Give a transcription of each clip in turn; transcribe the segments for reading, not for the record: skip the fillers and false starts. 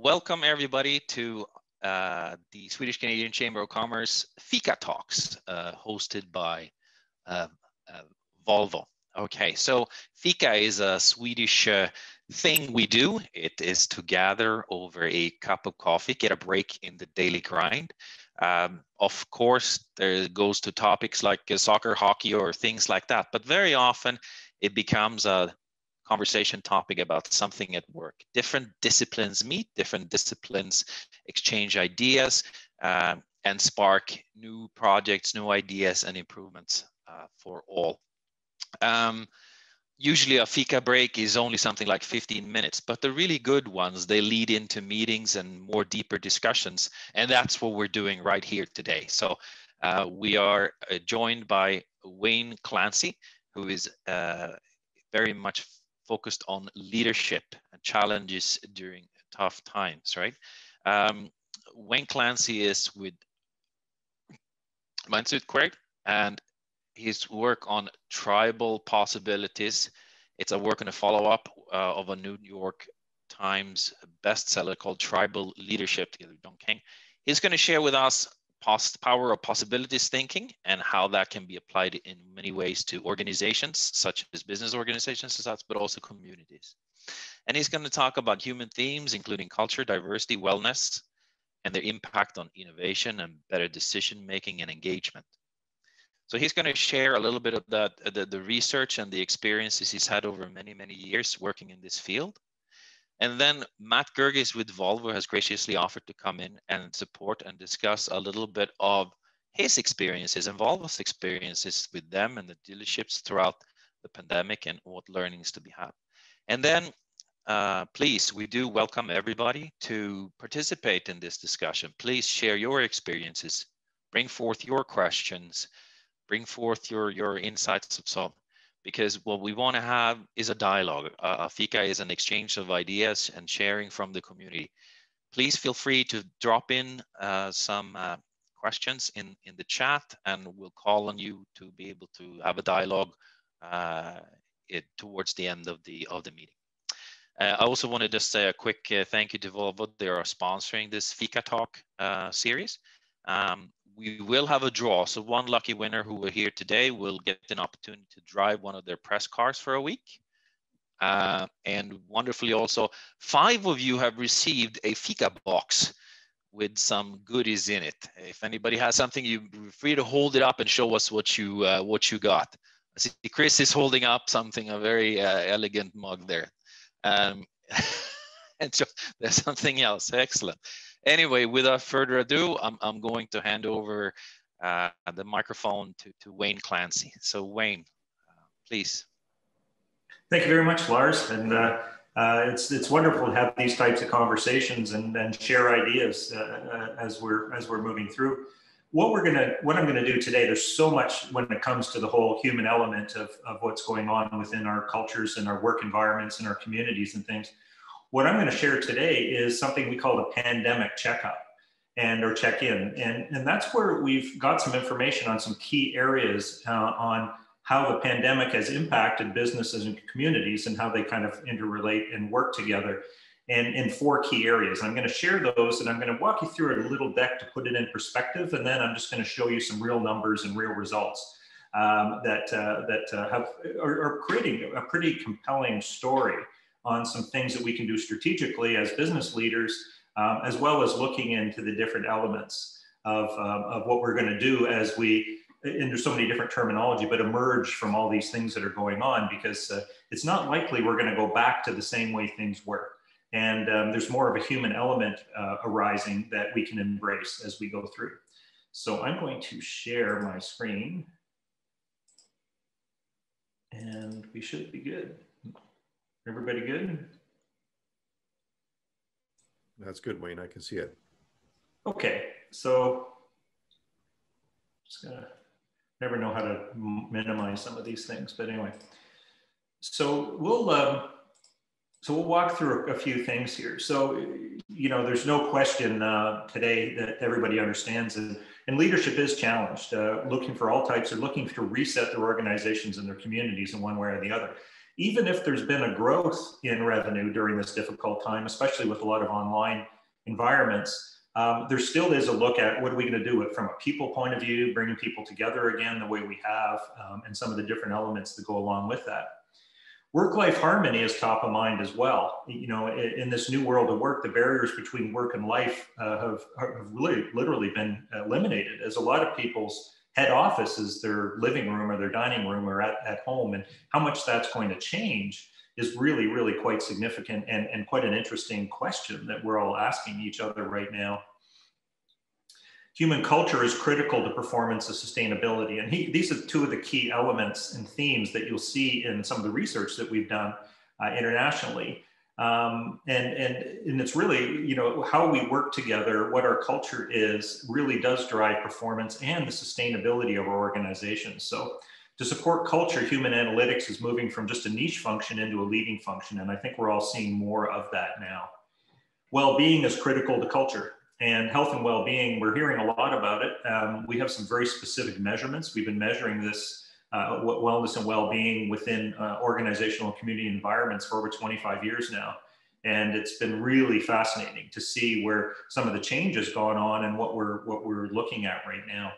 Welcome everybody to the Swedish-Canadian Chamber of Commerce Fika Talks, hosted by Volvo. Okay, so Fika is a Swedish thing we do. It is to gather over a cup of coffee, get a break in the daily grind. Of course, there goes to topics like soccer, hockey, or things like that, but very often it becomes a conversation topic about something at work. Different disciplines meet, different disciplines exchange ideas and spark new projects, new ideas, and improvements for all. Usually a Fika break is only something like 15 minutes, but the really good ones, they lead into meetings and more deeper discussions. And that's what we're doing right here today. So we are joined by Wayne Clancy, who is very much focused on leadership and challenges during tough times, right? Wayne Clancy is with MindSuite, correct? And his work on tribal possibilities. It's a work on a follow-up of a New York Times bestseller called Tribal Leadership. He's going to share with us power of possibilities thinking and how that can be applied in many ways to organizations, such as business organizations, but also communities. And he's going to talk about human themes, including culture, diversity, wellness, and their impact on innovation and better decision-making and engagement. So he's going to share a little bit of that, the research and the experiences he's had over many, many years working in this field. And then Matt Girgis with Volvo has graciously offered to come in and support and discuss a little bit of his experiences and Volvo's experiences with them and the dealerships throughout the pandemic and what learnings to be had. And then please, we do welcome everybody to participate in this discussion. Please share your experiences, bring forth your questions, bring forth your insights of some. Because what we want to have is a dialogue. Fika is an exchange of ideas and sharing from the community. Please feel free to drop in some questions in the chat, and we'll call on you to be able to have a dialogue towards the end of the meeting. I also wanted to say a quick thank you to Volvo. They are sponsoring this Fika Talk series. We will have a draw. So one lucky winner who will here today will get an opportunity to drive one of their press cars for a week. And wonderfully also, 5 of you have received a Fika box with some goodies in it. If anybody has something, you're free to hold it up and show us what you got. I see Chris is holding up something, a very elegant mug there. And so there's something else. Excellent. Anyway, without further ado, I'm going to hand over the microphone to Wayne Clancy. So Wayne, please. Thank you very much, Lars. And it's wonderful to have these types of conversations and share ideas as we're moving through. What I'm gonna do today, there's so much when it comes to the whole human element of what's going on within our cultures and our work environments and our communities and things. What I'm going to share today is something we call a pandemic checkup or check-in. And that's where we've got some information on some key areas on how the pandemic has impacted businesses and communities and how they kind of interrelate and work together, and in 4 key areas. I'm going to share those, and I'm going to walk you through a little deck to put it in perspective. And then I'm just going to show you some real numbers and real results that are creating a pretty compelling story on some things that we can do strategically as business leaders, as well as looking into the different elements of what we're going to do as we, and there's so many different terminology, but emerge from all these things that are going on, because it's not likely we're going to go back to the same way things were. And there's more of a human element arising that we can embrace as we go through. So I'm going to share my screen, and we should be good. Everybody good? That's good, Wayne. I can see it. Okay, so just gonna never know how to minimize some of these things, but anyway. So we'll walk through a few things here. So, you know, there's no question today that everybody understands, and leadership is challenged, looking for all types, or looking to reset their organizations and their communities in one way or the other. Even if there's been a growth in revenue during this difficult time, especially with a lot of online environments, there still is a look at what are we going to do it from a people point of view, bringing people together again the way we have, and some of the different elements that go along with that. Work-life harmony is top of mind as well. You know, in this new world of work, the barriers between work and life have really literally been eliminated, as a lot of people's head office is their living room or their dining room or at home, and how much that's going to change is really, really quite significant and quite an interesting question that we're all asking each other right now. Human culture is critical to performance and sustainability. And these are two of the key elements and themes that you'll see in some of the research that we've done internationally. And it's really, you know, how we work together, what our culture is, really does drive performance and the sustainability of our organizations. So to support culture, human analytics is moving from just a niche function into a leading function. And I think we're all seeing more of that now. Well-being is critical to culture. And health and well-being, we're hearing a lot about it. We have some very specific measurements. We've been measuring this wellness and well-being within organizational and community environments for over 25 years now. And it's been really fascinating to see where some of the change has gone on and what we're looking at right now.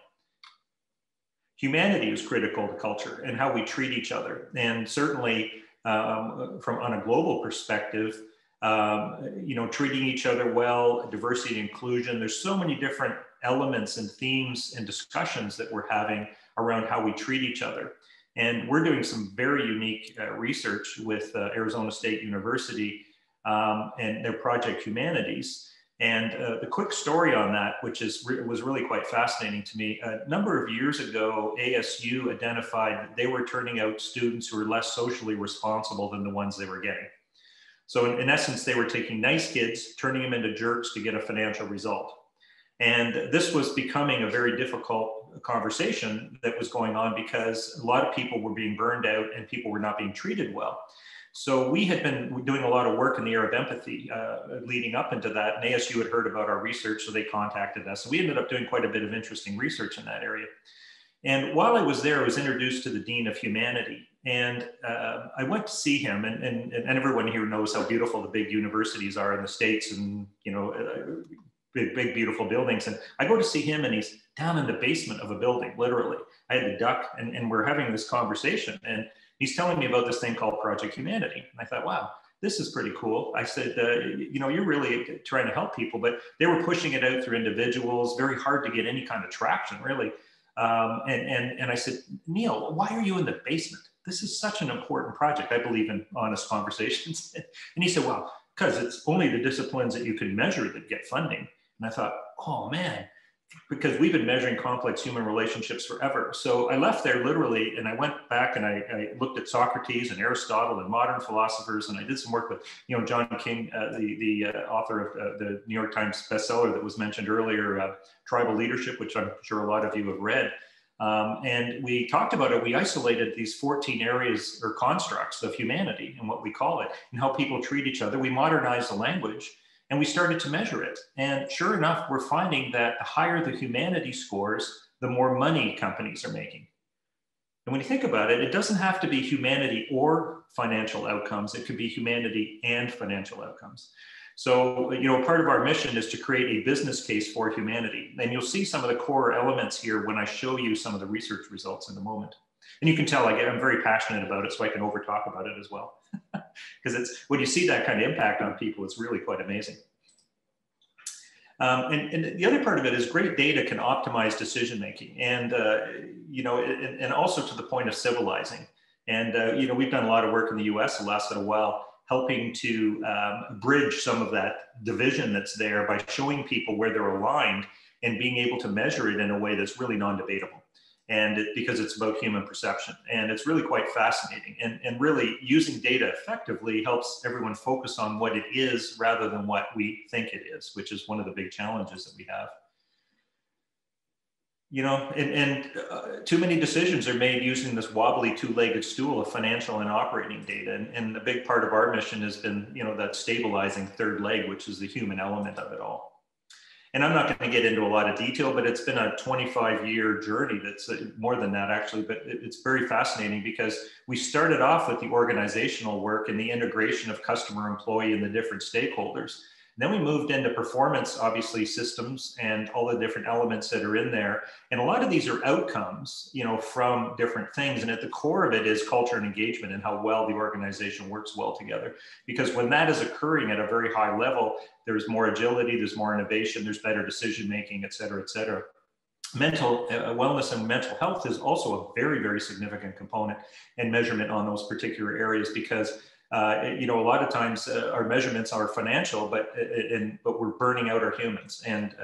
Humanity is critical to culture and how we treat each other. And certainly from on a global perspective, you know, treating each other well, diversity and inclusion. There's so many different elements and themes and discussions that we're having around how we treat each other. And we're doing some very unique research with Arizona State University and their project Humanities. And the quick story on that, which was really quite fascinating to me, a number of years ago, ASU identified that they were turning out students who were less socially responsible than the ones they were getting. So in essence, they were taking nice kids, turning them into jerks to get a financial result. And this was becoming a very difficult conversation that was going on because a lot of people were being burned out and people were not being treated well. So we had been doing a lot of work in the area of empathy leading up into that. And ASU had heard about our research, so they contacted us. So we ended up doing quite a bit of interesting research in that area. And while I was there, I was introduced to the Dean of Humanity. And I went to see him, and everyone here knows how beautiful the big universities are in the States, and, you know, big, beautiful buildings. And I go to see him, and he's down in the basement of a building, literally. I had to duck, and we're having this conversation. And he's telling me about this thing called Project Humanity. And I thought, wow, this is pretty cool. I said, you know, you're really trying to help people, but they were pushing it out through individuals, very hard to get any kind of traction, really. And I said, Neil, why are you in the basement? This is such an important project. I believe in honest conversations. And he said, well, because it's only the disciplines that you can measure that get funding. And I thought, oh man, because we've been measuring complex human relationships forever. So I left there literally, and I went back and I looked at Socrates and Aristotle and modern philosophers, and I did some work with, you know, John King, the author of the New York Times bestseller that was mentioned earlier, Tribal Leadership, which I'm sure a lot of you have read. And we talked about it. We isolated these 14 areas or constructs of humanity and what we call it and how people treat each other. We modernized the language and we started to measure it. And sure enough, we're finding that the higher the humanity scores, the more money companies are making. And when you think about it, it doesn't have to be humanity or financial outcomes. It could be humanity and financial outcomes. So, you know, part of our mission is to create a business case for humanity. And you'll see some of the core elements here when I show you some of the research results in a moment. And you can tell I'm very passionate about it, so I can over talk about it as well. Because it's when you see that kind of impact on people, it's really quite amazing. And the other part of it is great data can optimize decision making, and you know, and also to the point of civilizing. And you know, we've done a lot of work in the U.S. the last little while, helping to bridge some of that division that's there by showing people where they're aligned and being able to measure it in a way that's really non-debatable. And because it's about human perception. And it's really quite fascinating. And really using data effectively helps everyone focus on what it is rather than what we think it is, which is one of the big challenges that we have. You know, and too many decisions are made using this wobbly two-legged stool of financial and operating data. And a big part of our mission has been, you know, that stabilizing third leg, which is the human element of it all. And I'm not going to get into a lot of detail, but it's been a 25-year journey. That's more than that, actually, but it's very fascinating because we started off with the organizational work and the integration of customer, employee, and the different stakeholders. then we moved into performance, obviously systems and all the different elements that are in there. And a lot of these are outcomes, from different things. And at the core of it is culture and engagement and how well the organization works well together. Because when that is occurring at a very high level, there's more agility, there's more innovation, there's better decision-making, et cetera, et cetera. Mental wellness and mental health is also a very, very significant component and measurement on those particular areas, because a lot of times our measurements are financial, but we're burning out our humans, and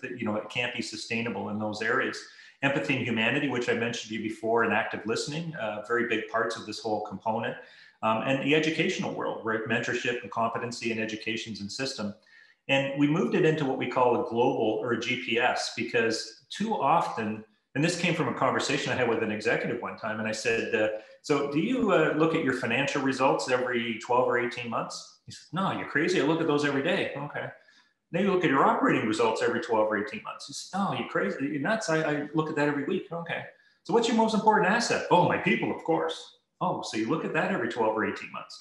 it can't be sustainable in those areas. Empathy and humanity, which I mentioned to you before, and active listening, very big parts of this whole component. And the educational world, right? Mentorship and competency and educations and system. And we moved it into what we call a global, or a GPS, because too often, and this came from a conversation I had with an executive one time, and I said, so do you look at your financial results every 12 or 18 months? He said, no, you're crazy. I look at those every day. Okay. Then you look at your operating results every 12 or 18 months. He said, no, you're crazy. You're nuts. I look at that every week. Okay. So what's your most important asset? Oh, my people, of course. Oh, so you look at that every 12 or 18 months.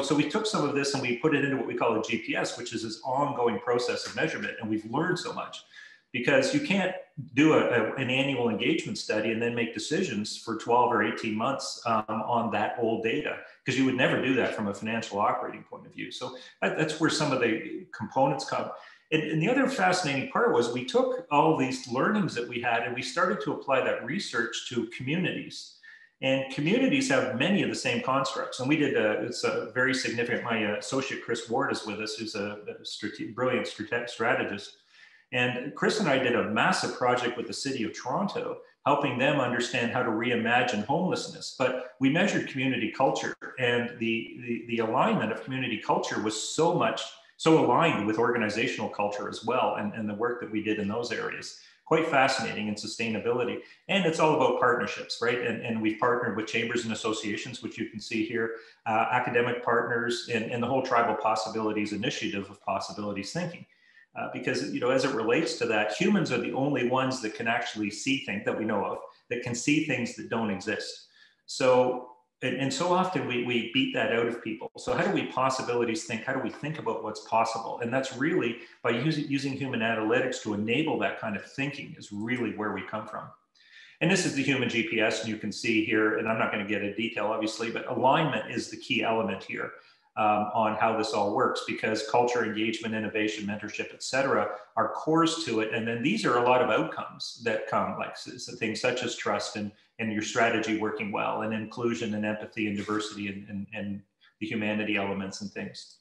So we took some of this and we put it into what we call a GPS, which is this ongoing process of measurement. And we've learned so much, because you can't do an annual engagement study and then make decisions for 12 or 18 months on that old data, because you would never do that from a financial operating point of view. So that's where some of the components come. And the other fascinating part was we took all these learnings that we had and we started to apply that research to communities. And communities have many of the same constructs. And we did, it's a very significant, my associate Chris Ward is with us, who's a brilliant strategist. And Chris and I did a massive project with the city of Toronto, helping them understand how to reimagine homelessness. But we measured community culture, and the alignment of community culture was so aligned with organizational culture as well, and the work that we did in those areas. Quite fascinating, and sustainability. And it's all about partnerships, right? And we've partnered with chambers and associations, which you can see here, academic partners, and the whole Tribal Possibilities Initiative of Possibilities Thinking. Because, as it relates to that, humans are the only ones that can actually see things that we know of, that can see things that don't exist. So, and so often we beat that out of people. So how do we possibilities think? How do we think about what's possible? And that's really by using human analytics to enable that kind of thinking is really where we come from. And this is the human GPS, and you can see here, and I'm not going to get into detail, obviously, but alignment is the key element here. On how this all works, because culture, engagement, innovation, mentorship, et cetera, are cores to it. And then these are a lot of outcomes that come, like things such as trust and your strategy working well, and inclusion and empathy and diversity and the humanity elements and things.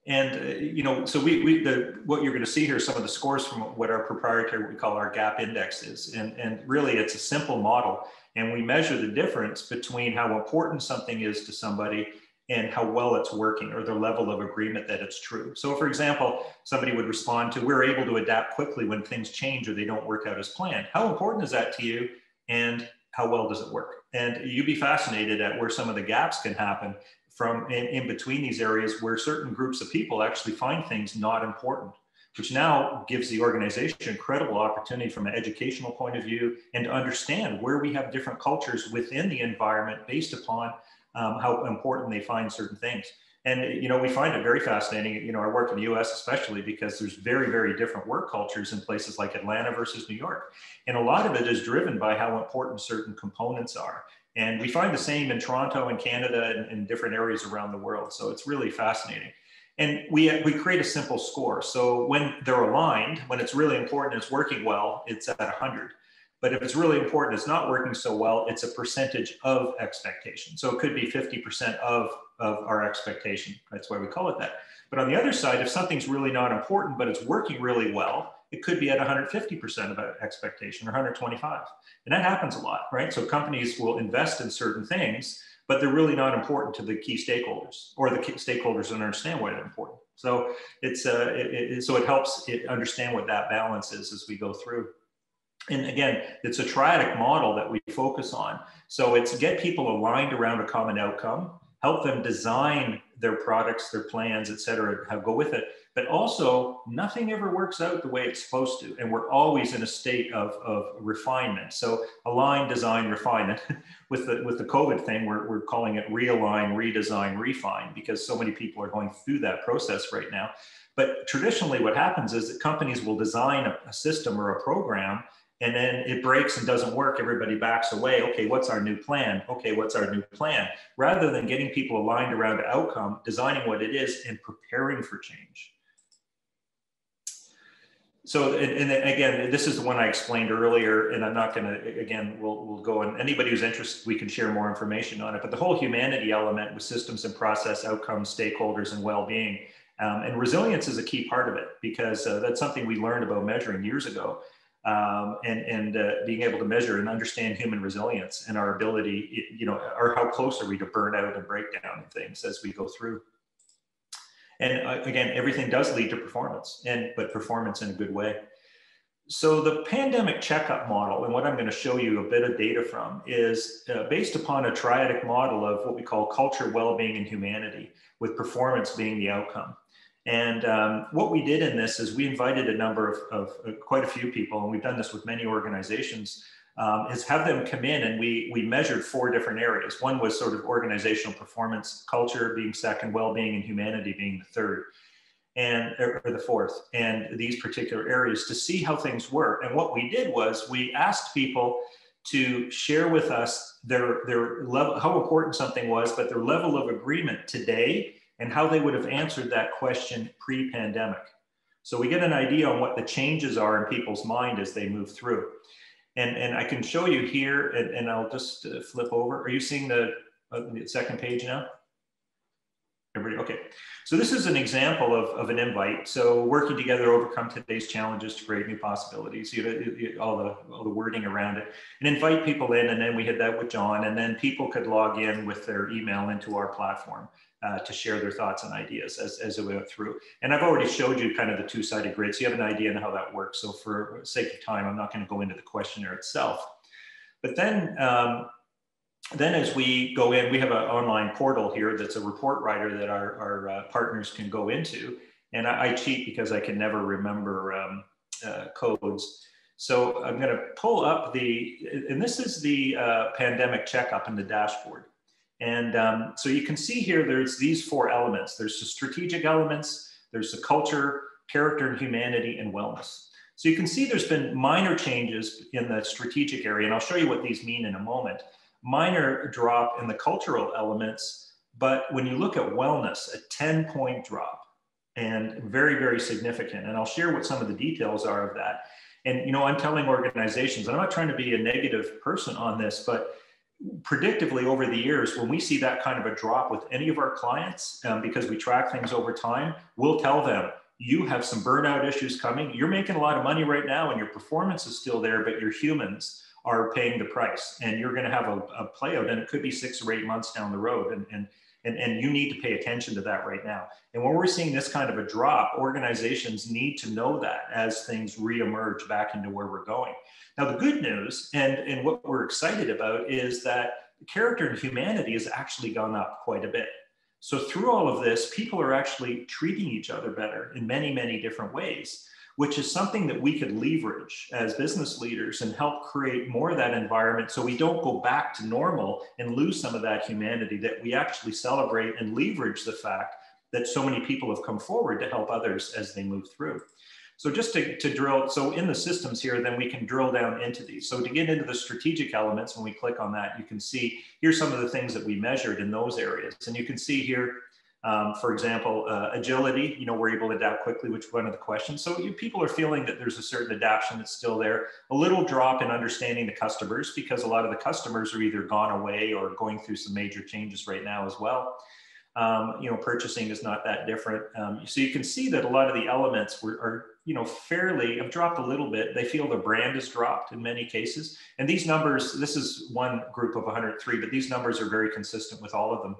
And, so what you're going to see here, some of the scores from what our proprietary, what we call our gap index is. And really it's a simple model. And we measure the difference between how important something is to somebody and how well it's working, or the level of agreement that it's true. So for example, somebody would respond to, we're able to adapt quickly when things change or they don't work out as planned. How important is that to you? And how well does it work? And you'd be fascinated at where some of the gaps can happen from in between these areas, where certain groups of people actually find things not important, which now gives the organization incredible opportunity from an educational point of view, and to understand where we have different cultures within the environment based upon how important they find certain things. And, we find it very fascinating, I work in the US especially, because there's very, very different work cultures in places like Atlanta versus New York. And a lot of it is driven by how important certain components are. And we find the same in Toronto and Canada and different areas around the world. So it's really fascinating. And we create a simple score. So when they're aligned, when it's really important, it's working well, it's at 100. But if it's really important, it's not working so well, it's a percentage of expectation. So it could be 50% of our expectation. That's why we call it that. But on the other side, if something's really not important, but it's working really well, it could be at 150% of expectation, or 125. And that happens a lot, right? So companies will invest in certain things, but they're really not important to the key stakeholders, or the key stakeholders don't understand why they're important. So it helps understand what that balance is as we go through. And again, it's a triadic model that we focus on. So it's get people aligned around a common outcome, help them design their products, their plans, et cetera, go with it. but also nothing ever works out the way it's supposed to. And we're always in a state of refinement. So align, design, refine. with the COVID thing, we're calling it realign, redesign, refine, because so many people are going through that process right now. But traditionally what happens is that companies will design a system or a program, and then it breaks and doesn't work. Everybody backs away. Okay, what's our new plan? Okay, what's our new plan? Rather than getting people aligned around the outcome, designing what it is and preparing for change. So, and again, this is the one I explained earlier, and I'm not going to, again, we'll go, and anybody who's interested, we can share more information on it, but the whole humanity element with systems and process, outcomes, stakeholders, and well-being. And resilience is a key part of it, because that's something we learned about measuring years ago. Being able to measure and understand human resilience and our ability, or how close are we to burnout and breakdown and things as we go through. And again, everything does lead to performance, but performance in a good way. So the pandemic checkup model, and what I'm going to show you a bit of data from, is based upon a triadic model of what we call culture, well-being, and humanity, with performance being the outcome. And what we did in this is we invited a number of quite a few people, and we've done this with many organizations, is have them come in, and we measured 4 different areas. One was sort of organizational performance, culture being second, well-being and humanity being the third, or the fourth, and these particular areas to see how things were. And what we did was we asked people to share with us their level, how important something was, but their level of agreement today, and how they would have answered that question pre-pandemic. So we get an idea on what the changes are in people's mind as they move through. And I can show you here, and I'll just flip over. Are you seeing the second page now? Everybody, okay. So this is an example of an invite. So working together, overcome today's challenges to create new possibilities. All the wording around it, and invite people in. And then we had that with John, and then people could log in with their email into our platform to share their thoughts and ideas as it went through. And I've already showed you kind of the 2-sided grid, so you have an idea on how that works. So for sake of time, I'm not going to go into the questionnaire itself. But then as we go in, we have an online portal here that's a report writer that our partners can go into. And I cheat because I can never remember codes. So I'm going to pull up and this is the pandemic checkup in the dashboard. And so you can see here, there's these 4 elements. There's the strategic elements, there's the culture, character and humanity, and wellness. So you can see there's been minor changes in the strategic area, and I'll show you what these mean in a moment. Minor drop in the cultural elements, but when you look at wellness, a 10-point drop, and very, very significant. And I'll share what some of the details are of that. And, I'm telling organizations, and I'm not trying to be a negative person on this, but predictively over the years, when we see that kind of a drop with any of our clients, because we track things over time, we'll tell them, you have some burnout issues coming. You're making a lot of money right now and your performance is still there, but your humans are paying the price, and you're going to have a play out, and it could be 6 or 8 months down the road. And you need to pay attention to that right now. And when we're seeing this kind of a drop, organizations need to know that as things reemerge back into where we're going. Now, the good news and what we're excited about is that character and humanity has actually gone up quite a bit. So through all of this, people are actually treating each other better in many, many different ways, which is something that we could leverage as business leaders and help create more of that environment so we don't go back to normal and lose some of that humanity, that we actually celebrate and leverage the fact that so many people have come forward to help others as they move through. So just to drill, so in the systems here, then we can drill down into these. So to get into the strategic elements, when we click on that, you can see here's some of the things that we measured in those areas. And you can see here, for example, agility, we're able to adapt quickly, which was one of the questions. So people are feeling that there's a certain adaptation that's still there. A little drop in understanding the customers, because a lot of the customers are either gone away or going through some major changes right now as well. Purchasing is not that different. So you can see that a lot of the elements are have dropped a little bit. They feel the brand has dropped in many cases. And these numbers, this is one group of 103, but these numbers are very consistent with all of them.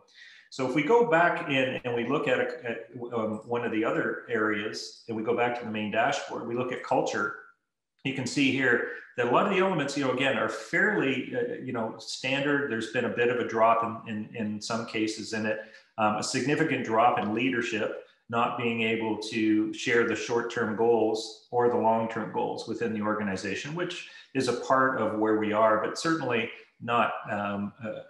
So if we go back in and we look at one of the other areas, and we go back to the main dashboard, we look at culture, you can see here that a lot of the elements, again, are fairly, standard. There's been a bit of a drop in some cases in it, a significant drop in leadership. not being able to share the short-term goals or the long-term goals within the organization, which is a part of where we are, but certainly not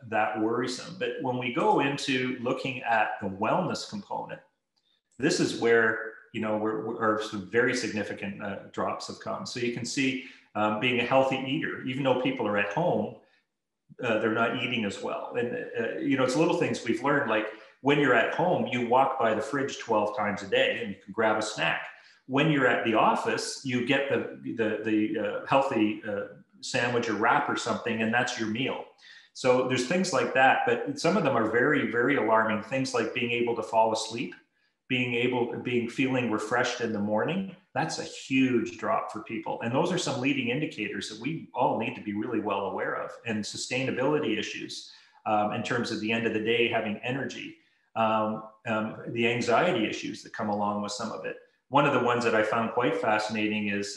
that worrisome. But when we go into looking at the wellness component, this is where, you know, where some very significant drops have come. So you can see being a healthy eater, even though people are at home, they're not eating as well. And, you know, it's little things we've learned, like when you're at home, you walk by the fridge 12 times a day and you can grab a snack. When you're at the office, you get the healthy sandwich or wrap or something, and that's your meal. So there's things like that, but some of them are very, very alarming. Things like being able to fall asleep, feeling refreshed in the morning. That's a huge drop for people. And those are some leading indicators that we all need to be really well aware of. And sustainability issues in terms of the end of the day, having energy, the anxiety issues that come along with some of it. One of the ones that I found quite fascinating is,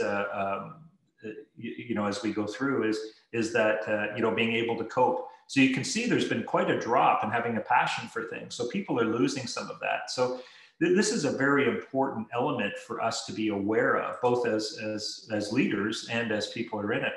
you know, as we go through is that, you know, being able to cope. So you can see there's been quite a drop in having a passion for things. So people are losing some of that. So this is a very important element for us to be aware of, both as leaders and as people are in it.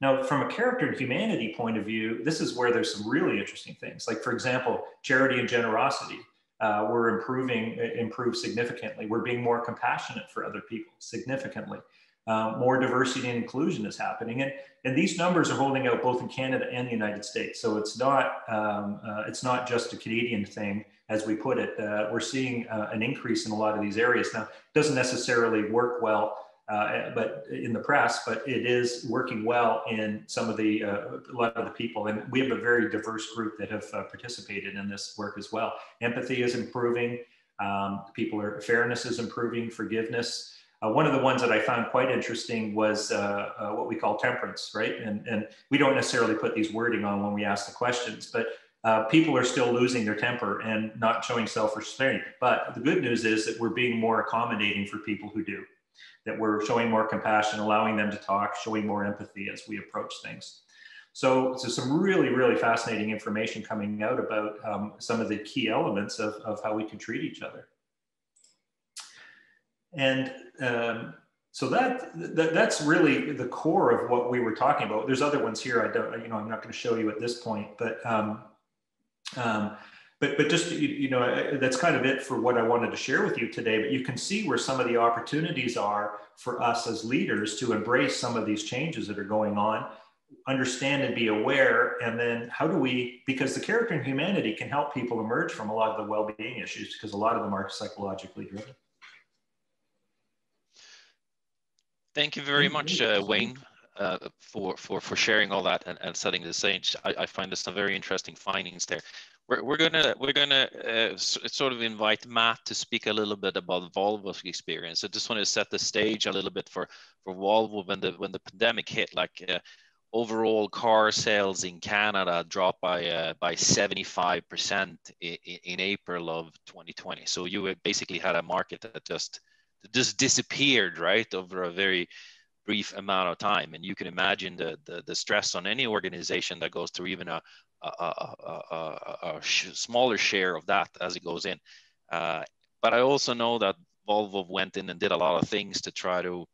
Now, from a character and humanity point of view, this is where there's some really interesting things. Like, for example, charity and generosity. We're improved significantly. We're being more compassionate for other people significantly. More diversity and inclusion is happening. And these numbers are holding out both in Canada and the United States. So it's not just a Canadian thing, as we put it. We're seeing an increase in a lot of these areas. Now, it doesn't necessarily work well but in the press, but it is working well in some of a lot of the people. And we have a very diverse group that have participated in this work as well. Empathy is improving. Fairness is improving, forgiveness. One of the ones that I found quite interesting was what we call temperance, right? And we don't necessarily put these wording on when we ask the questions, but people are still losing their temper and not showing self-restraint. But the good news is that we're being more accommodating for people who do, that we're showing more compassion, allowing them to talk, showing more empathy as we approach things. So some really, really fascinating information coming out about some of the key elements of how we can treat each other. And so that's really the core of what we were talking about. There's other ones here. I'm not going to show you at this point, but just, that's kind of it for what I wanted to share with you today. But you can see where some of the opportunities are for us as leaders to embrace some of these changes that are going on, understand and be aware. And then because the character and humanity can help people emerge from a lot of the well-being issues, because a lot of them are psychologically driven. Thank you very much, Wayne, for sharing all that and setting the stage. I find this some very interesting findings there. We're gonna sort of invite Matt to speak a little bit about Volvo's experience. I just want to set the stage a little bit for Volvo when the pandemic hit. Overall car sales in Canada dropped by 75% in April of 2020. So you basically had a market that just disappeared, right, over a very brief amount of time. And you can imagine the stress on any organization that goes through even a smaller share of that as it goes in. But I also know that Volvo went in and did a lot of things to try to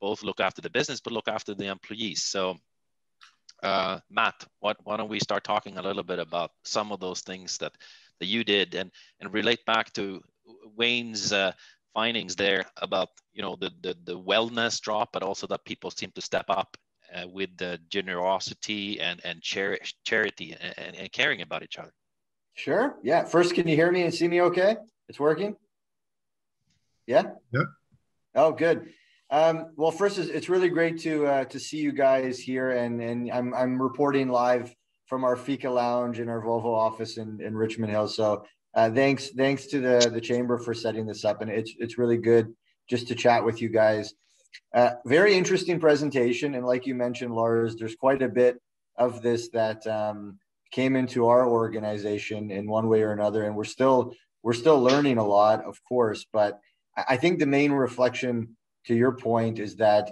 both look after the business, but look after the employees. So Matt, why don't we start talking a little bit about some of those things that you did and relate back to Wayne's findings there about the wellness drop, but also that people seem to step up with the generosity and charity and caring about each other. Sure. Yeah. First, can you hear me and see me okay? It's working? Yeah? Yeah. Oh, good. Well, first, it's really great to see you guys here, and I'm reporting live from our Fika Lounge in our Volvo office in Richmond Hill. So thanks to the chamber for setting this up, and it's really good just to chat with you guys. Very interesting presentation, and like you mentioned, Lars, there's quite a bit of this that came into our organization in one way or another, and we're still learning a lot, of course. But I think the main reflection, to your point, is that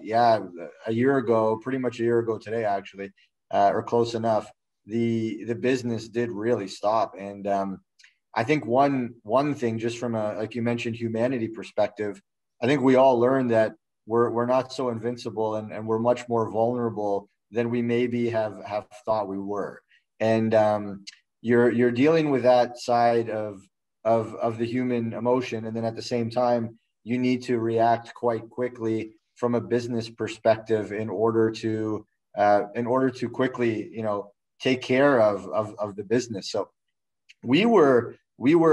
pretty much a year ago today, actually, or close enough, the business did really stop, and I think one thing, just from a, like you mentioned, humanity perspective, I think we all learned that we're not so invincible, and we're much more vulnerable than we maybe have thought we were. And you're dealing with that side of the human emotion, and then at the same time, you need to react quite quickly from a business perspective in order to quickly, take care of the business. So we were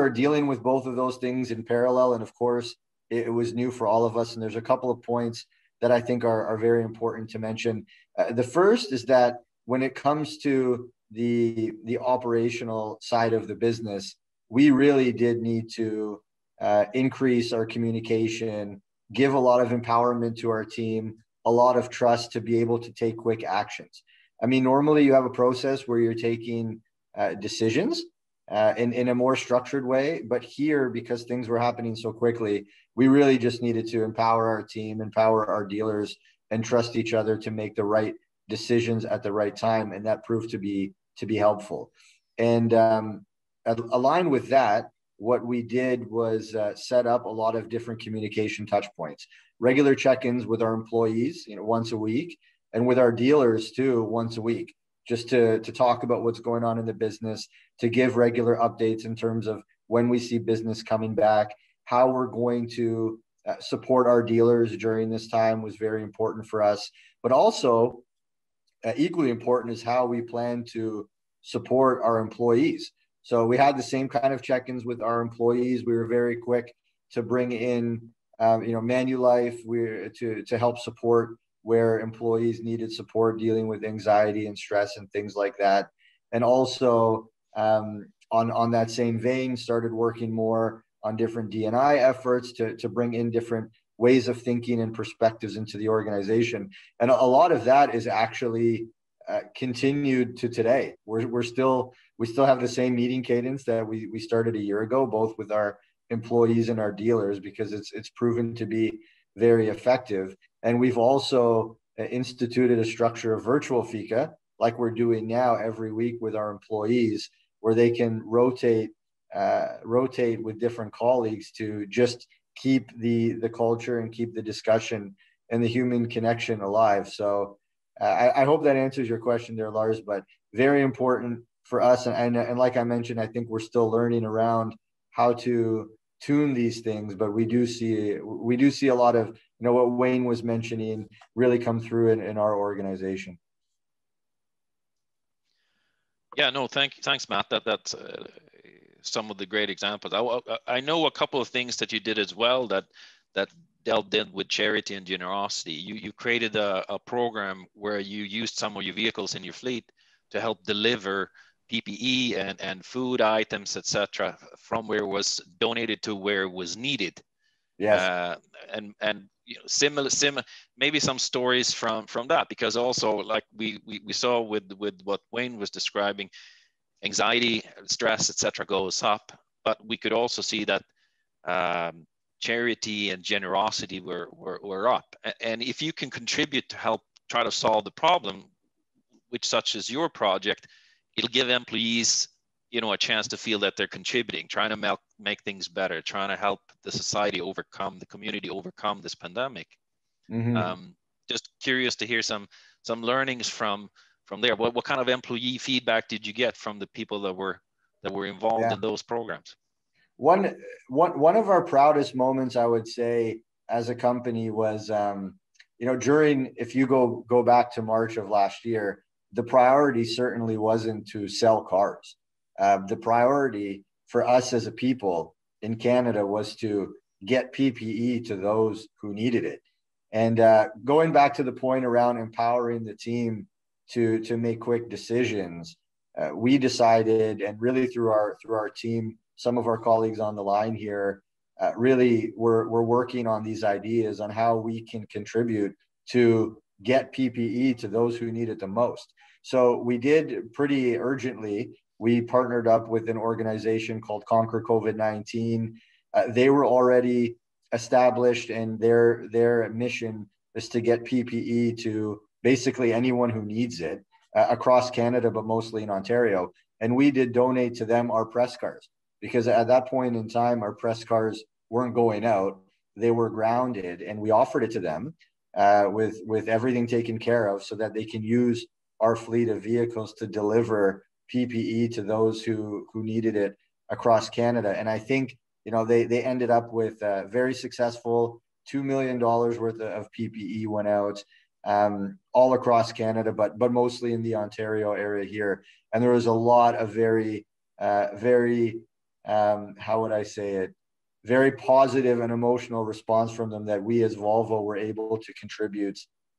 dealing with both of those things in parallel, and of course it was new for all of us. And there's a couple of points that I think are very important to mention. The first is that when it comes to the operational side of the business, we really did need to increase our communication, give a lot of empowerment to our team, a lot of trust to be able to take quick actions. I mean, normally you have a process where you're taking decisions in a more structured way, but here, because things were happening so quickly, we really just needed to empower our team, empower our dealers, and trust each other to make the right decisions at the right time, and that proved to be helpful. And aligned with that, what we did was set up a lot of different communication touch points, regular check-ins with our employees, once a week, and with our dealers too, once a week, just to talk about what's going on in the business, to give regular updates in terms of when we see business coming back, how we're going to support our dealers during this time was very important for us. But also, equally important is how we plan to support our employees. So we had the same kind of check-ins with our employees. We were very quick to bring in, Manulife to help support where employees needed support dealing with anxiety and stress and things like that. And also, on that same vein, started working more on different D&I efforts to bring in different ways of thinking and perspectives into the organization. And a lot of that is actually continued to today. We still have the same meeting cadence that we started a year ago, both with our employees and our dealers, because it's proven to be very effective. And we've also instituted a structure of virtual Fika, like we're doing now every week with our employees, where they can rotate with different colleagues to just keep the culture and keep the discussion and the human connection alive. So I hope that answers your question there, Lars, but very important for us. And like I mentioned, I think we're still learning around how to tune these things, but we do see a lot of, what Wayne was mentioning really come through in our organization. Yeah, no, thanks, Matt. That's some of the great examples. I know a couple of things that you did as well that dealt in with charity and generosity. You created a program where you used some of your vehicles in your fleet to help deliver PPE and food items, etc., from where it was donated to where it was needed. Yes. And similar, maybe some stories from that, because also, like we saw with what Wayne was describing, anxiety, stress, etc., goes up, but we could also see that charity and generosity were up. And if you can contribute to help try to solve the problem, which such as your project, it'll give employees, a chance to feel that they're contributing, trying to make things better, trying to help the society the community overcome this pandemic. Mm-hmm. Just curious to hear some learnings from there. What kind of employee feedback did you get from the people that were involved in those programs? One of our proudest moments, I would say, as a company was, if you go back to March of last year, the priority certainly wasn't to sell cars. The priority for us as a people in Canada was to get PPE to those who needed it. And going back to the point around empowering the team to make quick decisions, we decided, and really through our team, some of our colleagues on the line here, really we're working on these ideas on how we can contribute to get PPE to those who need it the most. So we did pretty urgently. We partnered up with an organization called Conquer COVID-19. They were already established, and their mission is to get PPE to basically anyone who needs it across Canada, but mostly in Ontario. And we did donate to them our press cars, because at that point in time, our press cars weren't going out. They were grounded, and we offered it to them with everything taken care of so that they can use our fleet of vehicles to deliver PPE to those who needed it across Canada. And I think, they ended up with very successful $2 million worth of PPE went out all across Canada, but mostly in the Ontario area here. And there was a lot of very, how would I say it? Very positive and emotional response from them that we as Volvo were able to contribute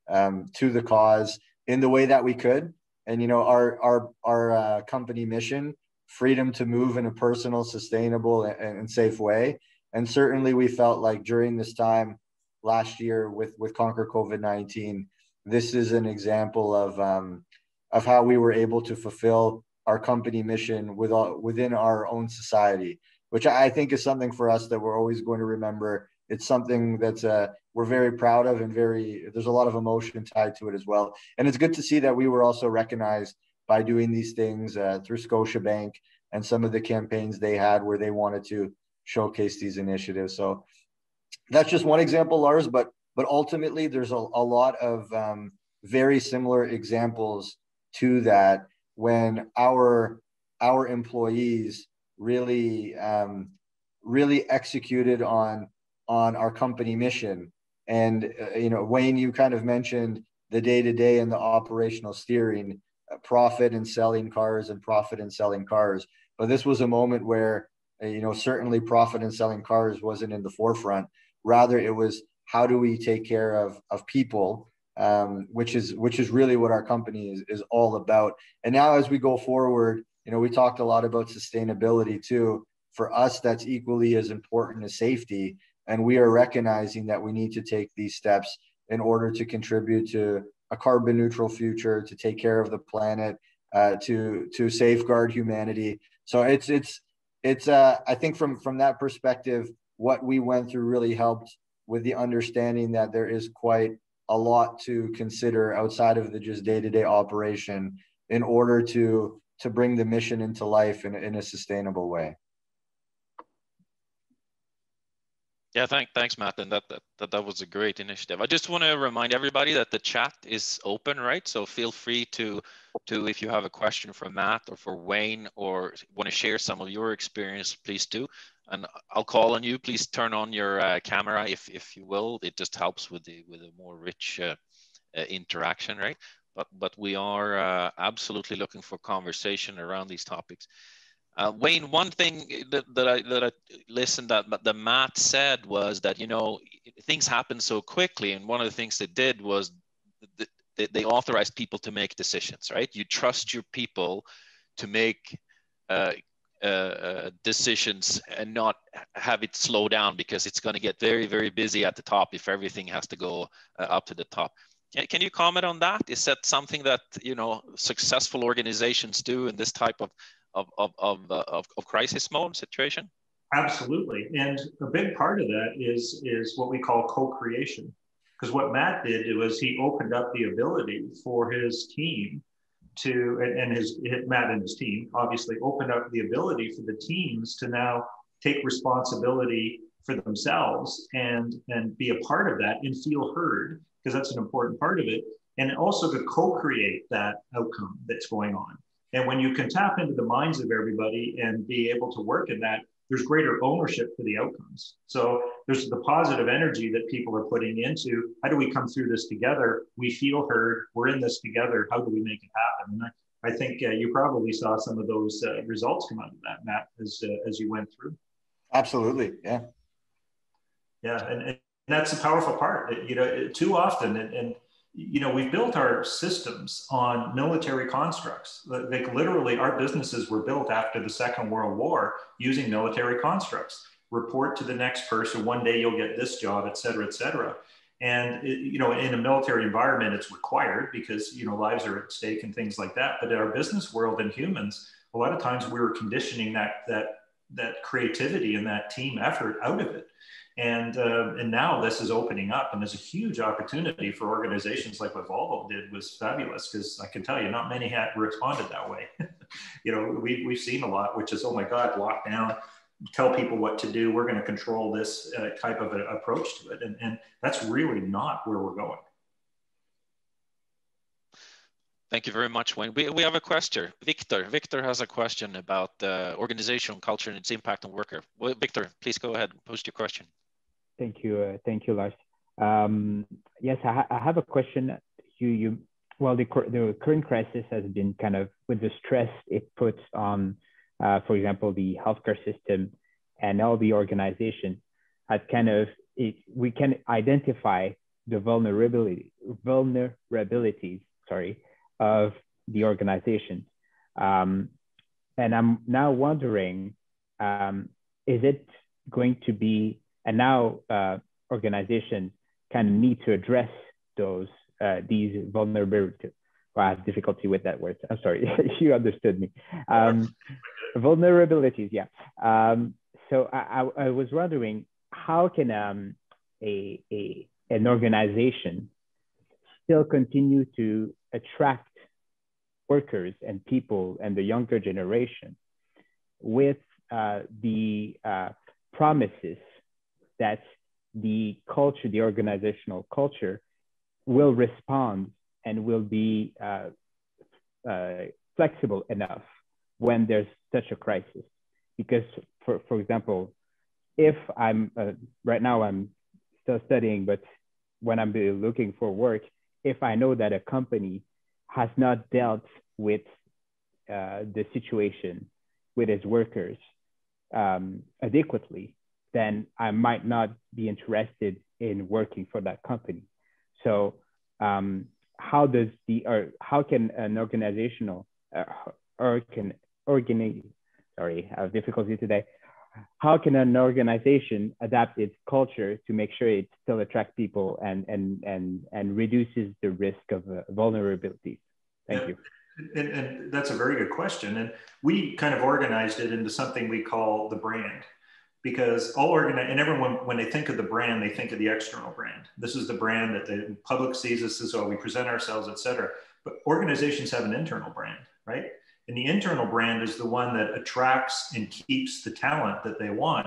to the cause in the way that we could. And, our company mission, freedom to move in a personal, sustainable, and safe way. And certainly we felt like during this time last year with Conquer COVID-19, this is an example of how we were able to fulfill our company mission within our own society, which I think is something for us that we're always going to remember. It's something that we're very proud of, and there's a lot of emotion tied to it as well. And it's good to see that we were also recognized by doing these things through Scotiabank and some of the campaigns they had where they wanted to showcase these initiatives. So that's just one example, Lars, but ultimately there's a lot of very similar examples to that when our employees really executed on our company mission. And Wayne, you kind of mentioned the day-to-day and the operational steering, profit and selling cars, but this was a moment where certainly profit and selling cars wasn't in the forefront. Rather, it was how do we take care of people, which is really what our company is all about. And now as we go forward, we talked a lot about sustainability too. For us, that's equally as important as safety. And we are recognizing that we need to take these steps in order to contribute to a carbon neutral future, to take care of the planet, to safeguard humanity. So it's I think from that perspective, what we went through really helped with the understanding that there is quite a lot to consider outside of the just day-to-day operation in order to bring the mission into life in a sustainable way. Yeah, thanks, Matt, and that was a great initiative. I just want to remind everybody that the chat is open, right? So feel free to if you have a question for Matt or for Wayne or want to share some of your experience, please do. And I'll call on you. Please turn on your camera if you will. It just helps with a more rich interaction, right? But we are absolutely looking for conversation around these topics. Wayne, one thing that I listened that Matt said was that things happen so quickly, and one of the things they did was they authorized people to make decisions, right? You trust your people to make decisions and not have it slow down, because it's going to get very, very busy at the top if everything has to go up to the top. Can you comment on that? Is that something that successful organizations do in this type of crisis mode situation? Absolutely. And a big part of that is what we call co-creation. Because what Matt did was he opened up the ability for his team Matt and his team obviously opened up the ability for the teams to now take responsibility for themselves and be a part of that and feel heard, because that's an important part of it. And also to co-create that outcome that's going on. And when you can tap into the minds of everybody and be able to work in that, there's greater ownership for the outcomes. So there's the positive energy that people are putting into how do we come through this together? We feel heard. We're in this together. How do we make it happen? And I think you probably saw some of those results come out of that, Matt, as you went through. Absolutely, yeah. Yeah, and that's the powerful part. Too often, and we've built our systems on military constructs. Like literally, our businesses were built after the Second World War using military constructs. Report to the next person. One day you'll get this job, et cetera, et cetera. And in a military environment, it's required because lives are at stake and things like that. But in our business world and humans, a lot of times we were conditioning that creativity and that team effort out of it. And now this is opening up, and there's a huge opportunity for organizations like what Volvo did was fabulous, because I can tell you not many had responded that way. You know, we've seen a lot, which is, oh my God, lockdown, tell people what to do. We're going to control this type of an approach to it. And that's really not where we're going. Thank you very much, Wayne. We have a question. Victor has a question about organizational culture and its impact on worker. Well, Victor, please go ahead and post your question. Thank you, Lars. Yes, I have a question. Well, the current crisis has been kind of, with the stress it puts on, for example, the healthcare system and all the organization, has kind of, we can identify the vulnerabilities, of the organization. And I'm now wondering, is it going to be, and now organizations kind of need to address these vulnerabilities. Well, I have difficulty with that word. I'm sorry, you understood me. Vulnerabilities, yeah. So I was wondering, how can an organization still continue to attract workers and people and the younger generation with the promises that the culture, the organizational culture, will respond and will be flexible enough when there's such a crisis? Because, for example, if I'm right now I'm still studying, but when I'm looking for work, if I know that a company has not dealt with the situation with its workers adequately, then I might not be interested in working for that company. So how can an organizational sorry, I have difficulty today. How can an organization adapt its culture to make sure it still attracts people and reduces the risk of vulnerability? Thank you. And that's a very good question. And we kind of organized it into something we call the brand, because and everyone, when they think of the brand, they think of the external brand. This is the brand that the public sees us as, oh, we present ourselves, et cetera. But organizations have an internal brand, right? And the internal brand is the one that attracts and keeps the talent that they want.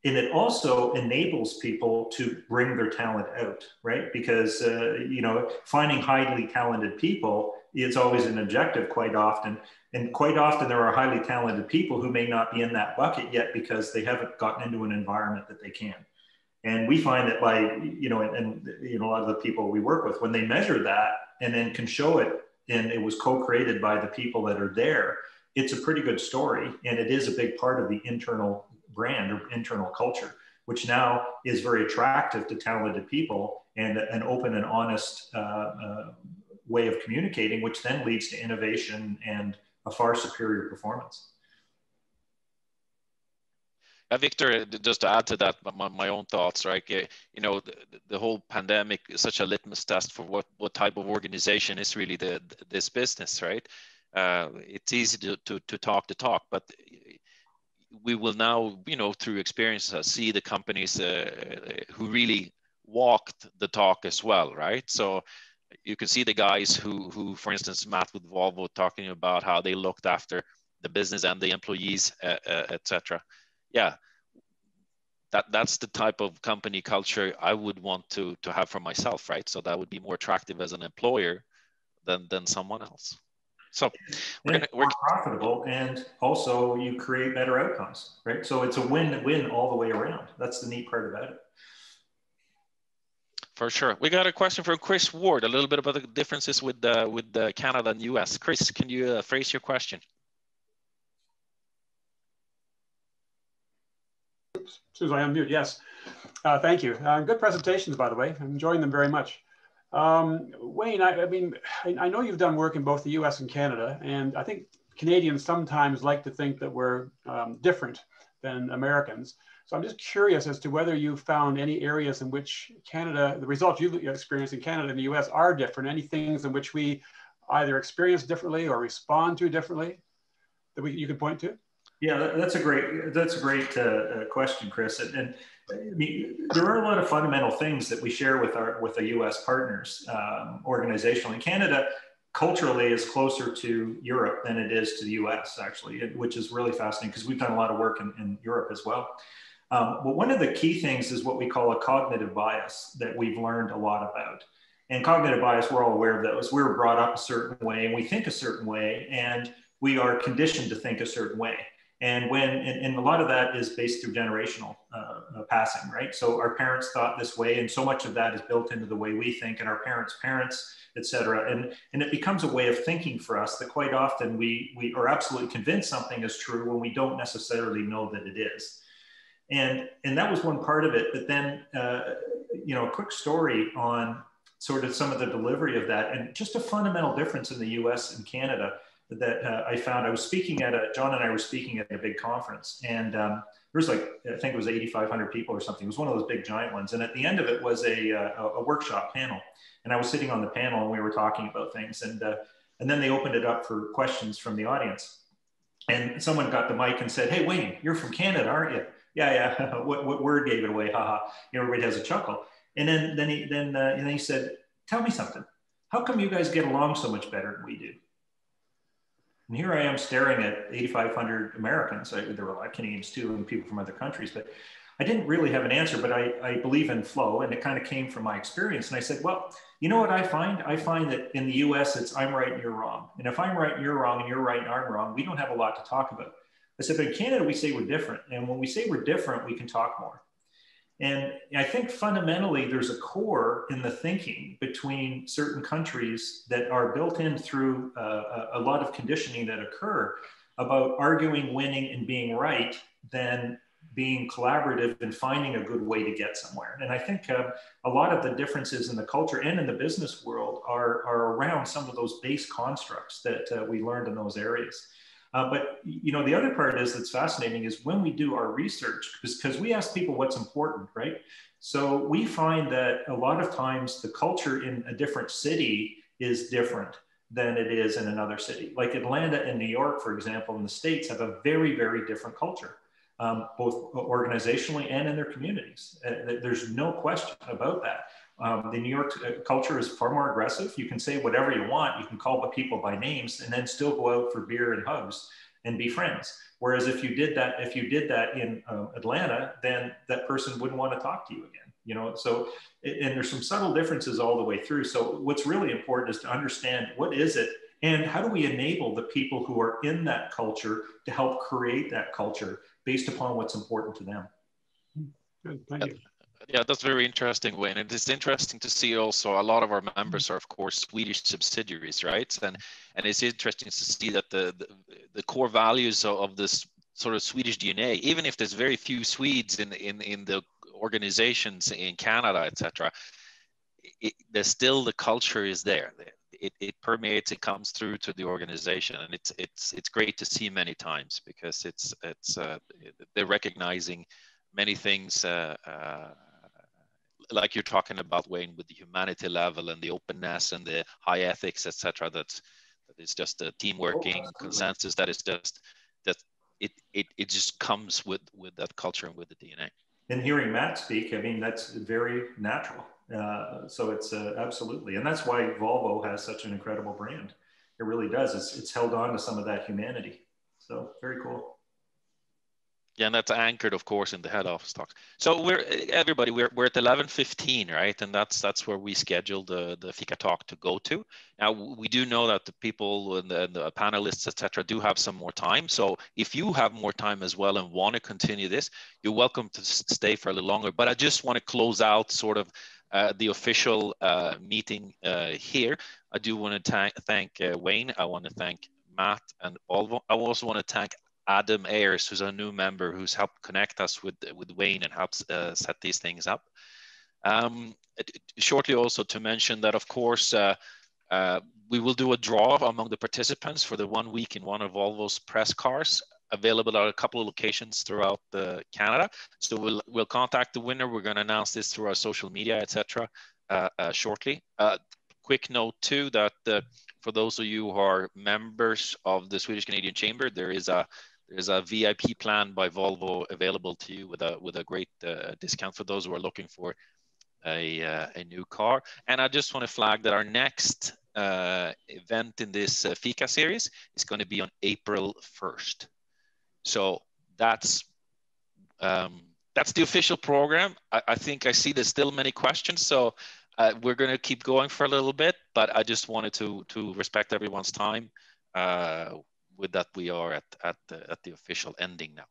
And it also enables people to bring their talent out, right? Because, you know, finding highly talented people is always an objective quite often. And quite often there are highly talented people who may not be in that bucket yet because they haven't gotten into an environment that they can. And we find that by, you know, a lot of the people we work with, when they measure that and then can show it, and it was co-created by the people that are there, it's a pretty good story. And it is a big part of the internal brand or internal culture, which now is very attractive to talented people and an open and honest way of communicating, which then leads to innovation and a far superior performance. Victor, just to add to that, my own thoughts, right? You know, the whole pandemic is such a litmus test for what type of organization is really this business, right? It's easy to talk the talk, but we will now, you know, through experience, see the companies who really walked the talk as well, right? So you can see the guys who, for instance, Matt with Volvo talking about how they looked after the business and the employees, etc. Yeah, that's the type of company culture I would want to have for myself, right? So that would be more attractive as an employer than someone else. So we're more profitable, and also you create better outcomes, right? So it's a win-win all the way around. That's the neat part about it. For sure. We got a question from Chris Ward, a little bit about the differences with Canada and US. Chris, can you phrase your question? Oops, as soon as I unmute, yes. Thank you. Good presentations, by the way. I'm enjoying them very much. Wayne, I know you've done work in both the US and Canada, and I think Canadians sometimes like to think that we're different than Americans. So I'm just curious as to whether you found any areas in which Canada, the results you've experienced in Canada and the US are different, any things in which we either experience differently or respond to differently that you can point to? Yeah, that's a great question, Chris. And I mean, there are a lot of fundamental things that we share with the U.S. partners organizationally. In Canada, culturally is closer to Europe than it is to the US, actually, which is really fascinating because we've done a lot of work in Europe as well. But one of the key things is what we call a cognitive bias that we've learned a lot about. And cognitive bias, we're all aware of those. We were brought up a certain way and we think a certain way, and we are conditioned to think a certain way. And a lot of that is based through generational passing, right? So our parents thought this way, and so much of that is built into the way we think, and our parents, et cetera. And it becomes a way of thinking for us that quite often we are absolutely convinced something is true when we don't necessarily know that it is. And that was one part of it. But then, a quick story on sort of some of the delivery of that, and just a fundamental difference in the US and Canada that I found. John and I were speaking at a big conference, and there was I think it was 8,500 people or something. It was one of those big giant ones. And at the end of it was a workshop panel. And I was sitting on the panel and we were talking about things. And then they opened it up for questions from the audience. And someone got the mic and said, "Hey, Wayne, you're from Canada, aren't you?" Yeah. What word gave it away? Haha. Everybody has a chuckle. And then he said, "Tell me something. How come you guys get along so much better than we do?" And here I am staring at 8,500 Americans. There were a lot of Canadians too, and people from other countries, but I didn't really have an answer. But I believe in flow, and it kind of came from my experience. And I said, "Well, you know what I find? I find that in the US, it's I'm right and you're wrong. And if I'm right and you're wrong, and you're right and I'm wrong, we don't have a lot to talk about." I said, "But in Canada, we say we're different. And when we say we're different, we can talk more." And I think fundamentally there's a core in the thinking between certain countries that are built in through a lot of conditioning that occur about arguing, winning, and being right than being collaborative and finding a good way to get somewhere. And I think a lot of the differences in the culture and in the business world are around some of those base constructs that we learned in those areas. But the other part that's fascinating is when we do our research, because we ask people what's important, right? So we find that a lot of times the culture in a different city is different than it is in another city. Like Atlanta and New York, for example, in the States have a very, very different culture, both organizationally and in their communities. There's no question about that. The New York culture is far more aggressive. You can say whatever you want. You can call people by names and then still go out for beer and hugs and be friends. Whereas if you did that in Atlanta, then that person wouldn't want to talk to you again. So, and there's some subtle differences all the way through. So what's really important is to understand what is it and how do we enable the people who are in that culture to help create that culture based upon what's important to them. Good, thank you. Yeah, that's very interesting, Wayne. And it's interesting to see also a lot of our members are, of course, Swedish subsidiaries, right? And it's interesting to see that the core values of this sort of Swedish DNA, even if there's very few Swedes in the organizations in Canada, etc., there's still the culture is there. It permeates, it comes through to the organization, and it's great to see many times because they're recognizing many things. Like you're talking about, Wayne, with the humanity level and the openness and the high ethics, etc. That is just a team working consensus. That is just that it just comes with that culture and with the DNA. And hearing Matt speak, I mean, that's very natural. So it's absolutely, and that's why Volvo has such an incredible brand. It really does. It's held on to some of that humanity. So very cool. Yeah, and that's anchored, of course, in the head office talks. So we're at 11:15, right? And that's where we scheduled the Fika Talk to go to. Now we do know that the people and the panelists, etc., do have some more time. So if you have more time as well and want to continue this, you're welcome to stay for a little longer. But I just want to close out sort of the official meeting here. I do want to thank Wayne. I want to thank Matt and Volvo. I also want to thank Adam Ayres, who's a new member, who's helped connect us with Wayne and helps set these things up. Shortly also to mention that, of course, we will do a draw among the participants for the 1 week in one of Volvo's press cars, available at a couple of locations throughout Canada. So we'll contact the winner. We're going to announce this through our social media, etc. Shortly. Quick note too that for those of you who are members of the Swedish-Canadian Chamber, there's a VIP plan by Volvo available to you with a great discount for those who are looking for a new car. And I just want to flag that our next event in this Fika series is going to be on April 1st. So that's the official program. I think I see there's still many questions, so we're going to keep going for a little bit, but I just wanted to respect everyone's time with that we are at the official ending now.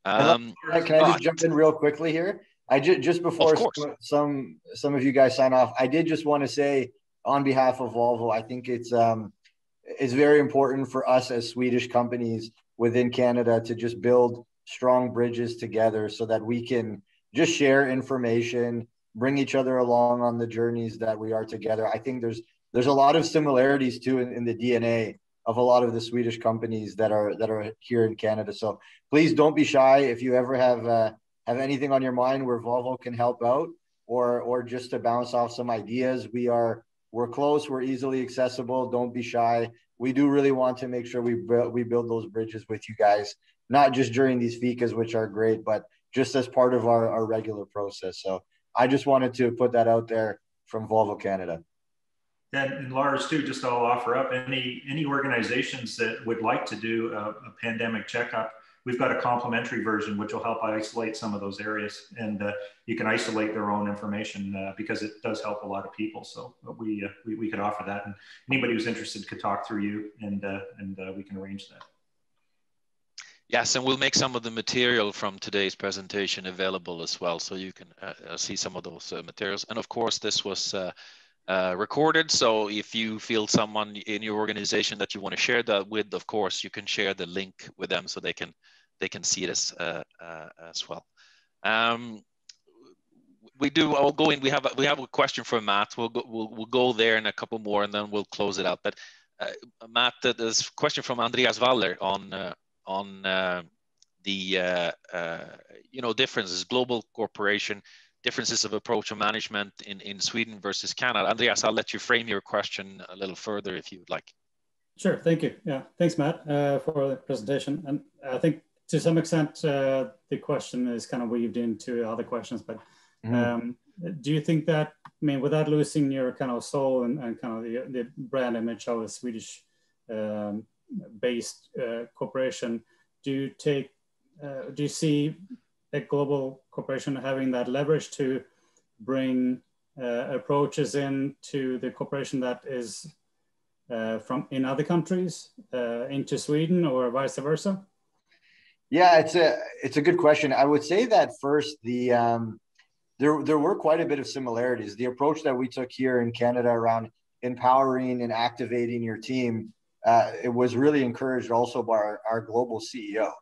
Can I just jump in real quickly here? I just before some of you guys sign off, I did just want to say on behalf of Volvo, I think it's very important for us as Swedish companies within Canada to just build strong bridges together so that we can just share information, bring each other along on the journeys that we are together. I think there's a lot of similarities too in the DNA of a lot of the Swedish companies that are here in Canada. So please don't be shy. If you ever have anything on your mind where Volvo can help out, or just to bounce off some ideas, we're close, we're easily accessible. Don't be shy. We do really want to make sure we build those bridges with you guys, not just during these Fikas, which are great, but just as part of our regular process. So I just wanted to put that out there from Volvo Canada. And Lars, too, just I'll offer up any organizations that would like to do a pandemic checkup. We've got a complimentary version which will help isolate some of those areas, and you can isolate their own information because it does help a lot of people. So we could offer that, and anybody who's interested could talk through you, and we can arrange that. Yes, and we'll make some of the material from today's presentation available as well, so you can see some of those materials. And of course, this was recorded, so if you feel someone in your organization that you want to share that with, of course you can share the link with them so they can see it as well. I'll go in. We have a question from Matt. We'll go there in a couple more, and then we'll close it out. But Matt, there's a question from Andreas Waller on the differences, global corporation, differences of approach and management in Sweden versus Canada. Andreas, I'll let you frame your question a little further if you would like. Sure, thank you. Yeah, thanks, Matt, for the presentation. And I think to some extent, the question is kind of weaved into other questions, but do you think that, without losing your kind of soul and kind of the brand image of a Swedish based corporation, do you see a global corporation having that leverage to bring approaches into the corporation that is from in other countries into Sweden, or vice versa? Yeah, it's a good question. I would say that first, there were quite a bit of similarities. The approach that we took here in Canada around empowering and activating your team, it was really encouraged also by our global CEO.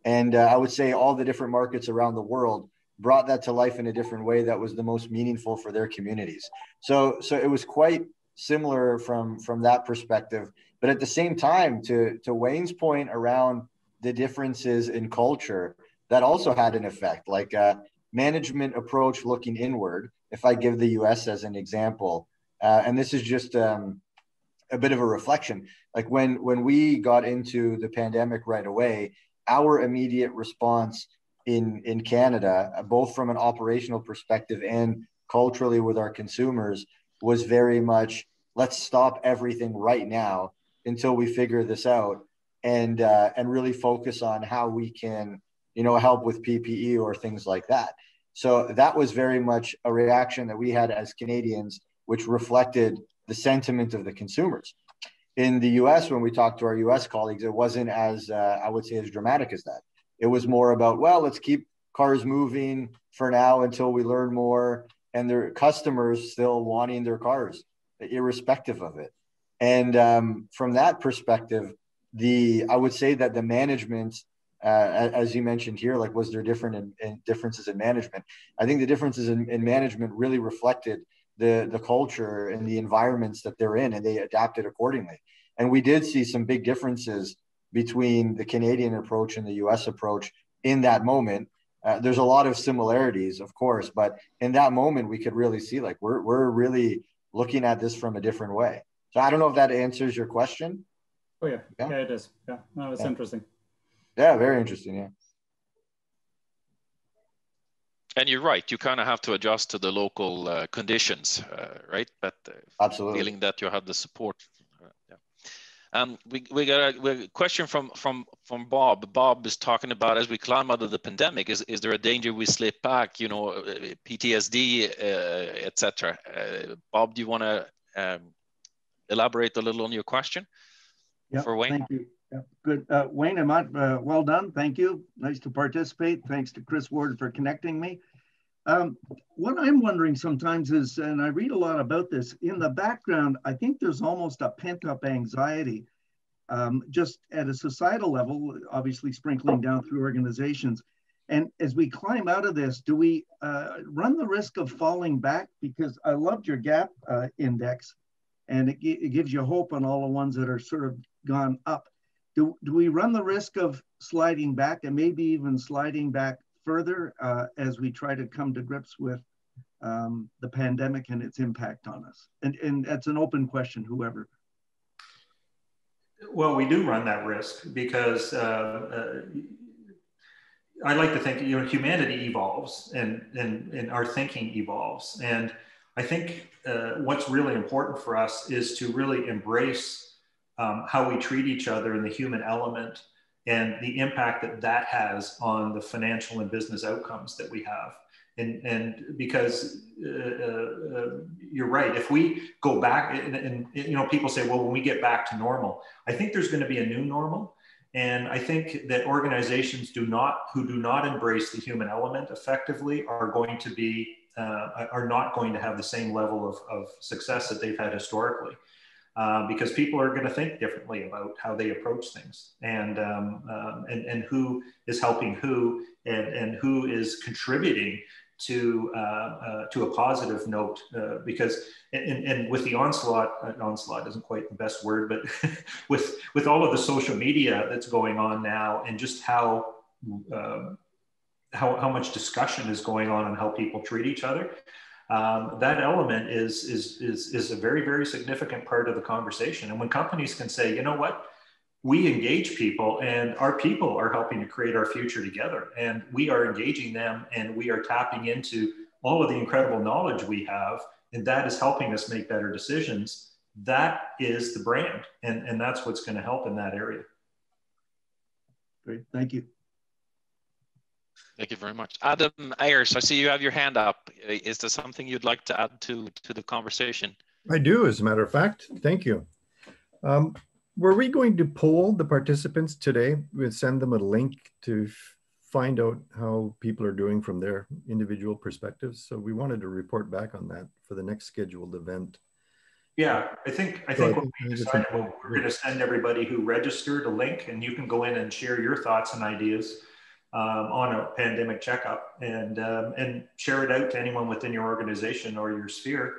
And I would say all the different markets around the world brought that to life in a different way that was the most meaningful for their communities. So it was quite similar from that perspective. But at the same time, to Wayne's point around the differences in culture, that also had an effect, like a management approach looking inward. If I give the US as an example, and this is just a bit of a reflection, like when we got into the pandemic right away, our immediate response in Canada, both from an operational perspective and culturally with our consumers, was very much, let's stop everything right now until we figure this out, and really focus on how we can, help with PPE or things like that. So that was very much a reaction that we had as Canadians, which reflected the sentiment of the consumers. In the US, when we talked to our US colleagues, it wasn't as, I would say, as dramatic as that. It was more about, well, let's keep cars moving for now until we learn more, and their customers still wanting their cars, irrespective of it. And from that perspective, I would say that the management, as you mentioned here, like, was there differences in management? I think the differences in management really reflected the culture and the environments that they're in, and they adapted accordingly. And we did see some big differences between the Canadian approach and the US approach in that moment. There's a lot of similarities, of course, but in that moment, we could really see, like, we're really looking at this from a different way. So I don't know if that answers your question. Oh, yeah. Yeah, it is. Yeah, no, it's interesting. Yeah, very interesting. Yeah. And you're right. You kind of have to adjust to the local conditions, right? But Absolutely. feeling that you have the support. Yeah. We got a question from Bob. Bob is talking about, as we climb out of the pandemic, is there a danger we slip back? You know, PTSD, etc. Bob, do you want to elaborate a little on your question for Wayne? Thank you. Yep. Good. Wayne, well done. Thank you. Nice to participate. Thanks to Chris Ward for connecting me. What I'm wondering sometimes is, and I read a lot about this, in the background, I think there's almost a pent-up anxiety, just at a societal level, obviously sprinkling down through organizations. And as we climb out of this, do we run the risk of falling back? Because I loved your gap index, and it gives you hope on all the ones that are sort of gone up. Do we run the risk of sliding back, and maybe even sliding back further as we try to come to grips with the pandemic and its impact on us? And that's an open question, whoever. Well, we do run that risk because I like to think, you know, humanity evolves and our thinking evolves. And I think what's really important for us is to really embrace how we treat each other and the human element and the impact that that has on the financial and business outcomes that we have. And because you're right, if we go back and you know, people say, well, when we get back to normal, I think there's going to be a new normal. And I think that organizations who do not embrace the human element effectively are going to be, are not going to have the same level of success that they've had historically. Because people are going to think differently about how they approach things, and who is helping who, and who is contributing to a positive note. Because and with the onslaught isn't quite the best word, but with all of the social media that's going on now, and just how much discussion is going on how people treat each other. That element is a very, very significant part of the conversation. And when companies can say, you know what, we engage people, and our people are helping to create our future together, and we are engaging them, and we are tapping into all of the incredible knowledge we have, and that is helping us make better decisions. That is the brand, and that's what's going to help in that area. Great, thank you. Thank you very much. Adam Ayres, I see you have your hand up. Is there something you'd like to add to the conversation? I do, as a matter of fact. Thank you. Were we going to poll the participants today? We'd send them a link to find out how people are doing from their individual perspectives. So we wanted to report back on that for the next scheduled event. Yeah, I think what we decided, we're going to send everybody who registered a link, and you can go in and share your thoughts and ideas on a pandemic checkup, and share it out to anyone within your organization or your sphere,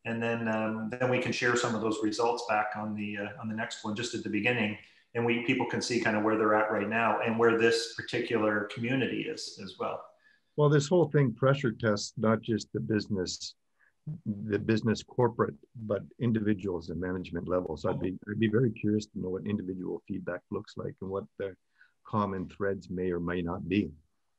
and then we can share some of those results back on the next one, just at the beginning, and people can see kind of where they're at right now and where this particular community is as well. Well, this whole thing pressure tests not just the business corporate, but individuals and management levels. I'd be very curious to know what individual feedback looks like and what the common threads may or may not be.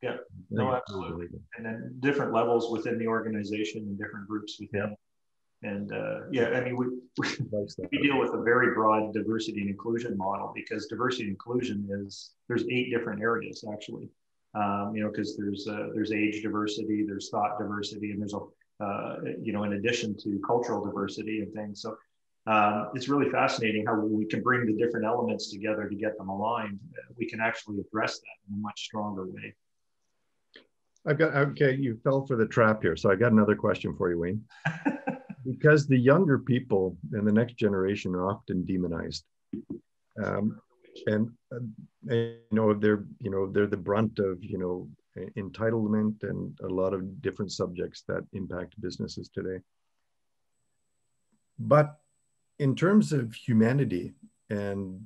Yeah, no, absolutely. And then different levels within the organization and different groups within. Yeah. And yeah, I mean, we deal with a very broad diversity and inclusion model, because diversity and inclusion there's 8 different areas actually. You know, because there's age diversity, there's thought diversity, and there's you know, in addition to cultural diversity and things. So it's really fascinating how we can bring the different elements together to get them aligned. We can actually address that in a much stronger way. Okay, you fell for the trap here. So I got another question for you, Wayne. Because the younger people and the next generation are often demonized. And you know, they're the brunt of, you know, entitlement and a lot of different subjects that impact businesses today. But in terms of humanity and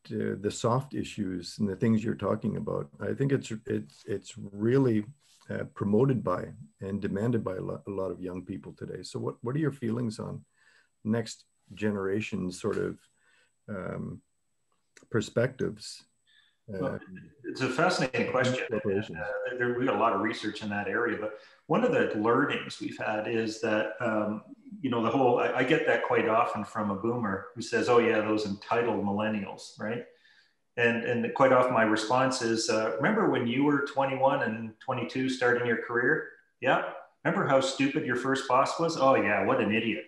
the soft issues and the things you're talking about, I think it's really promoted by and demanded by a lot of young people today. So what are your feelings on next generation sort of perspectives Well, it's a fascinating question. We got a lot of research in that area, but one of the learnings we've had is that, you know, the whole, I get that quite often from a boomer who says, oh yeah, those entitled millennials, right? And quite often my response is, remember when you were 21 and 22 starting your career? Yeah. Remember how stupid your first boss was? Oh yeah, what an idiot.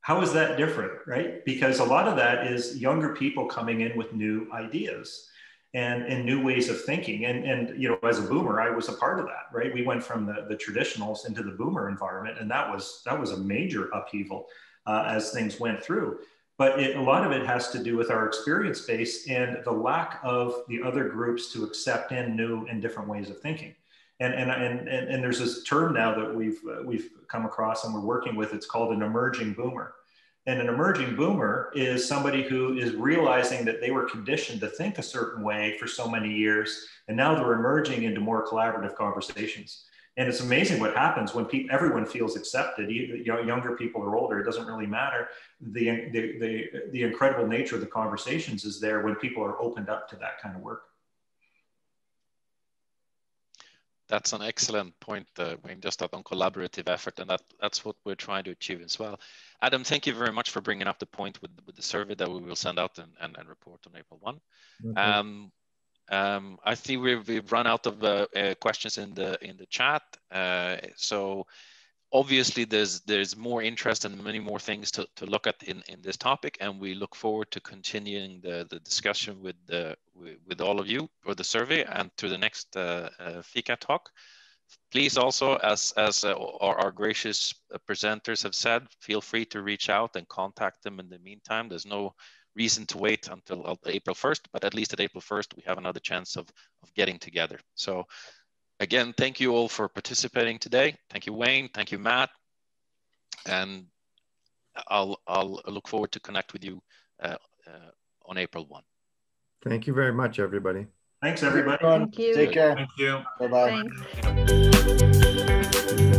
How is that different, right? Because a lot of that is younger people coming in with new ideas and new ways of thinking. And you know, as a boomer, I was a part of that, right? We went from the traditionals into the boomer environment, and that was a major upheaval as things went through. But a lot of it has to do with our experience base and the lack of the other groups to accept in new and different ways of thinking. And there's this term now that we've come across and we're working with. It's called an emerging boomer. And an emerging boomer is somebody who is realizing that they were conditioned to think a certain way for so many years, and now they're emerging into more collaborative conversations. And it's amazing what happens when everyone feels accepted, younger people or older, it doesn't really matter. The incredible nature of the conversations is there when people are opened up to that kind of work. That's an excellent point, Wayne, just that on collaborative effort, and that's what we're trying to achieve as well. Adam, thank you very much for bringing up the point with the survey that we will send out and report on April 1. Okay. I see we've run out of questions in the chat, so obviously there's more interest and many more things to look at in this topic, and we look forward to continuing the discussion with all of you for the survey and to the next Fika talk. Please also, as our gracious presenters have said, feel free to reach out and contact them in the meantime. There's no reason to wait until April 1st, but at least at April 1st, we have another chance of getting together. So again, thank you all for participating today. Thank you, Wayne. Thank you, Matt. And I'll look forward to connect with you on April 1. Thank you very much, everybody. Thanks, everybody. Thank you. Take care. Thank you. Bye-bye. Thanks.